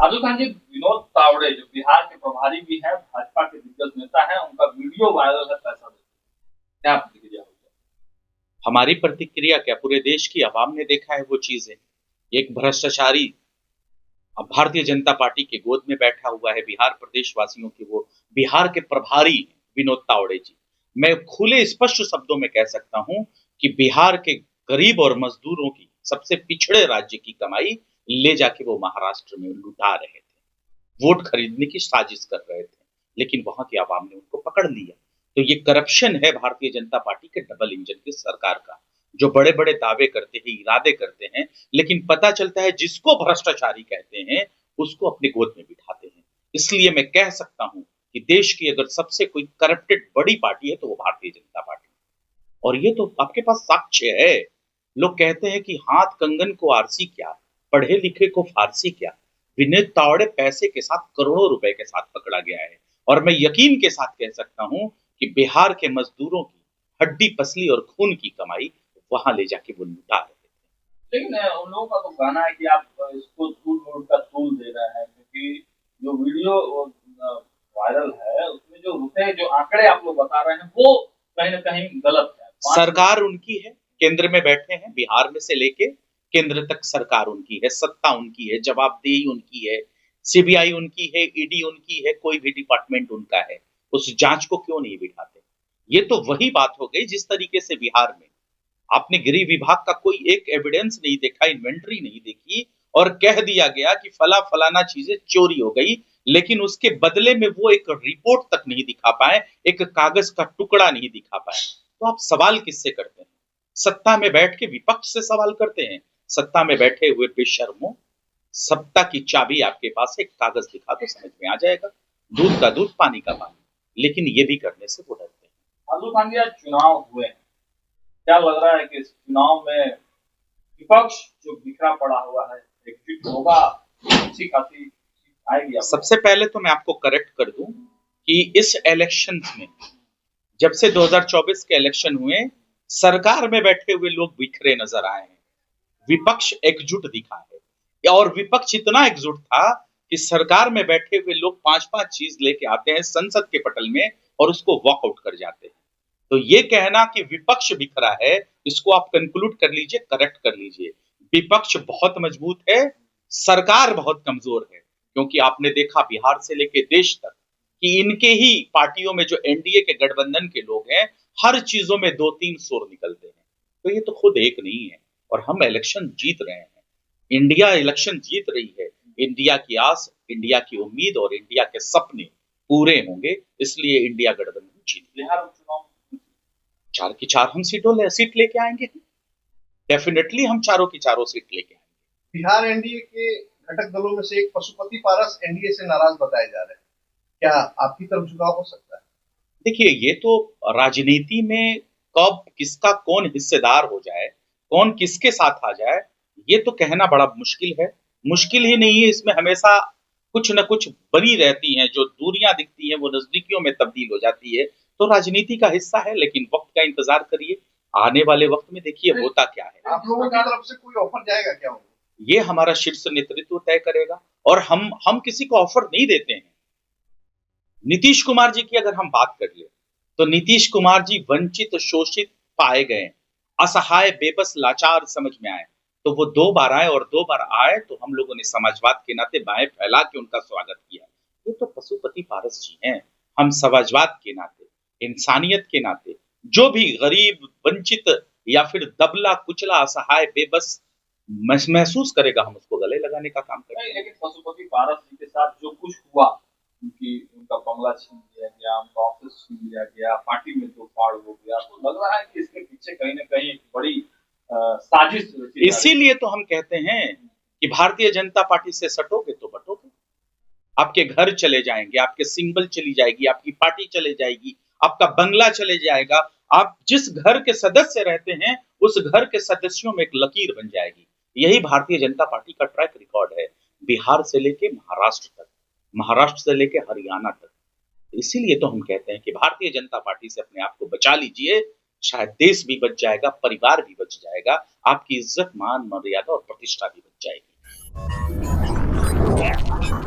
आजू खान जी, विनोद तावड़े जो बिहार के प्रभारी भी हैं, भाजपा के दिग्गज नेता हैं, उनका वीडियो वायरल है पैसा देते, क्या प्रतिक्रिया होगी? हमारी प्रतिक्रिया क्या, पूरे देश की आवाम ने देखा है वो चीजें। एक भ्रष्टाचारी अब भारतीय जनता पार्टी के गोद में बैठा हुआ है, बिहार प्रदेश वासियों के वो बिहार के प्रभारी विनोद तावड़े जी। मैं खुले स्पष्ट शब्दों में कह सकता हूं कि बिहार के गरीब और मजदूरों की, सबसे पिछड़े राज्य की कमाई ले जाके वो महाराष्ट्र में लुटा रहे थे, वोट खरीदने की साजिश कर रहे थे, लेकिन वहां की आवाम ने उनको पकड़ लिया। तो ये करप्शन है भारतीय जनता पार्टी के डबल इंजन की सरकार का, जो बड़े बड़े दावे करते हैं, इरादे करते हैं, लेकिन पता चलता है जिसको भ्रष्टाचारी कहते हैं उसको अपने गोद में बिठाते हैं। इसलिए मैं कह सकता हूं कि देश की अगर सबसे कोई करप्टेड बड़ी पार्टी है तो वो भारतीय जनता पार्टी है। और ये तो आपके पास साक्ष्य है। लोग कहते हैं कि हाथ कंगन को आरसी क्या, पढ़े लिखे को फारसी क्या। विनोद तावड़े पैसे के साथ, करोड़ों रुपए के साथ पकड़ा गया है। और मैं यकीन के साथ कह सकता हूं कि बिहार के मजदूरों की हड्डी पसली और खून की कमाई वहां ले जाके वो लुटा रहे थे। लेकिन उन लोगों का तो कहना है कि आप इसको झूठ-मूठ का तूल दे रहे हैं, क्योंकि जो वीडियो वायरल है, उसमें जो रुपए, जो आंकड़े आप लोग बता रहे हैं, वो कहीं न कहीं गलत है। सरकार उनकी है, केंद्र में बैठे हैं, बिहार में से लेके केंद्र तक सरकार उनकी है, सत्ता उनकी है, जवाबदेही उनकी है, सीबीआई उनकी है, ईडी उनकी है, कोई भी डिपार्टमेंट उनका है। उस जांच को क्यों नहीं बिठाते? ये तो वही बात हो गई जिस तरीके से बिहार में आपने गृह विभाग का कोई एक एविडेंस नहीं देखा, इन्वेंट्री नहीं देखी, और कह दिया गया कि फलाना चीजें चोरी हो गई, लेकिन उसके बदले में वो एक रिपोर्ट तक नहीं दिखा पाए, एक कागज का टुकड़ा नहीं दिखा पाए। तो आप सवाल किससे करते हैं? सत्ता में बैठ के विपक्ष से सवाल करते हैं? सत्ता में बैठे हुए बेशर्मो, सत्ता की चाबी आपके पास है, कागज दिखा तो समझ में आ जाएगा, दूध का दूध पानी का पानी। लेकिन ये भी करने से वो डरते हैं। आजू खान जी, आज चुनाव हुए हैं, क्या लग रहा है कि इस चुनाव में विपक्ष जो बिखरा पड़ा हुआ है, एकजुट होगा, अच्छी खासी आएगी? सबसे पहले तो मैं आपको करेक्ट कर दूं कि इस इलेक्शन में, जब से 2024 के इलेक्शन हुए, सरकार में बैठे हुए लोग बिखरे नजर आए हैं, विपक्ष एकजुट दिखा है। और विपक्ष इतना एकजुट था कि सरकार में बैठे हुए लोग 5-5 चीज लेके आते हैं संसद के पटल में और उसको वॉकआउट कर जाते हैं। तो ये कहना कि विपक्ष बिखरा है, इसको आप कंक्लूड कर लीजिए, करेक्ट कर लीजिए। विपक्ष बहुत मजबूत है, सरकार बहुत कमजोर है। क्योंकि आपने देखा बिहार से लेके देश तक कि इनके ही पार्टियों में जो एनडीए के गठबंधन के लोग हैं, हर चीजों में 2-3 सुर निकलते हैं। तो ये तो खुद एक नहीं है, और हम इलेक्शन जीत रहे हैं। इंडिया इलेक्शन जीत रही है। इंडिया की आस, इंडिया की उम्मीद और इंडिया के सपने पूरे होंगे, इसलिए इंडिया गठबंधन जीत। बिहार उपचुनाव 4 की 4 हम सीट लेके आएंगे। डेफिनेटली हम चारों की चारों सीट लेके आएंगे। बिहार एनडीए के घटक दलों में से एक पशुपति पारस एनडीए से नाराज बताए जा रहे हैं, क्या आपकी तरफ झुकाव हो सकता है? देखिए, ये तो राजनीति में कब किसका कौन हिस्सेदार हो जाए, कौन किसके साथ आ जाए, ये तो कहना बड़ा मुश्किल है। मुश्किल ही नहीं है, इसमें हमेशा कुछ न कुछ बनी रहती हैं, जो दूरियां दिखती हैं वो नजदीकियों में तब्दील हो जाती है। तो राजनीति का हिस्सा है, लेकिन वक्त का इंतजार करिए, आने वाले वक्त में देखिए होता क्या है। आप लोगों की तरफ से कोई ऑफर जाएगा क्या? ये हमारा शीर्ष नेतृत्व तय करेगा, और हम किसी को ऑफर नहीं देते हैं। नीतीश कुमार जी की अगर हम बात करिए, तो नीतीश कुमार जी वंचित, शोषित पाए गए, असहाय, बेबस, लाचार समझ में आए, तो वो 2 बार आए, और 2 बार आए तो हम लोगों ने समाजवाद के नाते बाएं फैला के उनका स्वागत किया। ये तो पशुपति पारस जी हैं। हम समाजवाद के नाते, इंसानियत के नाते, जो भी गरीब, वंचित या फिर दबला कुचला, असहाय, बेबस महसूस करेगा, हम उसको गले लगाने का काम करेंगे। लेकिन पशुपति पारस जी के साथ जो कुछ हुआ, उनका बंगला छीन लिया गया, उनका ऑफिस छीन लिया गया, पार्टी में तोड़फाड़ हो गया, तो लग रहा है कि इसके पीछे कहीं न कहीं एक बड़ी साजिश। इसीलिए तो हम कहते हैं कि भारतीय जनता पार्टी से सटोगे तो बटोगे। आपके घर चले जाएंगे, आपके सिंबल चली जाएगी, आपकी पार्टी चले जाएगी, आपका बंगला चले जाएगा। आप जिस घर के सदस्य रहते हैं, उस घर के सदस्यों में एक लकीर बन जाएगी। यही भारतीय जनता पार्टी का ट्रैक रिकॉर्ड है, बिहार से लेके महाराष्ट्र तक, महाराष्ट्र से लेके हरियाणा तक। इसीलिए तो हम कहते हैं कि भारतीय जनता पार्टी से अपने आप को बचा लीजिए, शायद देश भी बच जाएगा, परिवार भी बच जाएगा, आपकी इज्जत, मान, मर्यादा और प्रतिष्ठा भी बच जाएगी। है।